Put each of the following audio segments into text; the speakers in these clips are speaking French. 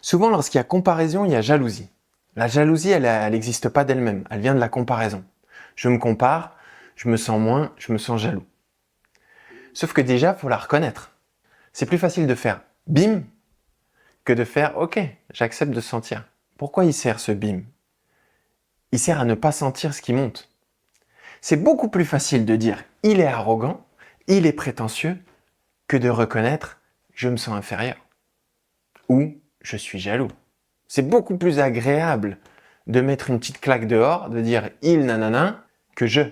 Souvent, lorsqu'il y a comparaison, il y a jalousie. La jalousie, elle n'existe pas d'elle-même, elle vient de la comparaison. Je me compare, je me sens moins, je me sens jaloux. Sauf que déjà, il faut la reconnaître. C'est plus facile de faire bim que de faire ok, j'accepte de sentir. Pourquoi il sert ce bim? Il sert à ne pas sentir ce qui monte. C'est beaucoup plus facile de dire il est arrogant, il est prétentieux, que de reconnaître je me sens inférieur ou je suis jaloux. C'est beaucoup plus agréable de mettre une petite claque dehors, de dire il nanana que je.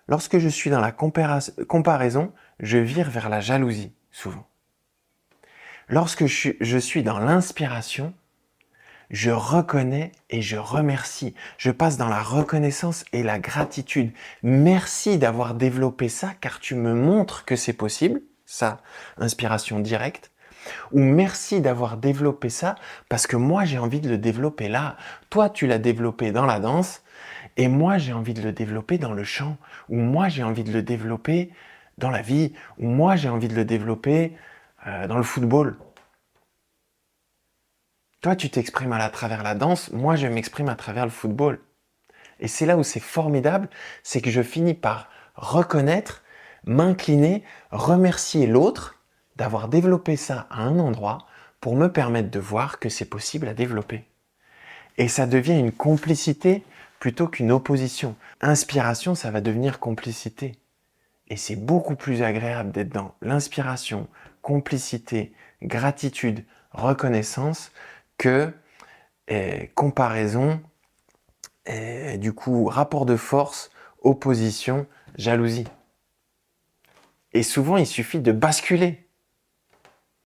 Lorsque je suis dans la comparaison, je vire vers la jalousie, souvent. Lorsque je suis dans l'inspiration, je reconnais et je remercie. Je passe dans la reconnaissance et la gratitude. Merci d'avoir développé ça car tu me montres que c'est possible. Ça, inspiration directe. Ou merci d'avoir développé ça parce que moi j'ai envie de le développer là. Toi tu l'as développé dans la danse et moi j'ai envie de le développer dans le chant. Ou moi j'ai envie de le développer dans la vie. Ou moi j'ai envie de le développer dans le football. Toi, tu t'exprimes à travers la danse, moi, je m'exprime à travers le football. Et c'est là où c'est formidable, c'est que je finis par reconnaître, m'incliner, remercier l'autre d'avoir développé ça à un endroit pour me permettre de voir que c'est possible à développer. Et ça devient une complicité plutôt qu'une opposition. Inspiration, ça va devenir complicité. Et c'est beaucoup plus agréable d'être dans l'inspiration, complicité, gratitude, reconnaissance que comparaison, du coup rapport de force, opposition, jalousie. Et souvent il suffit de basculer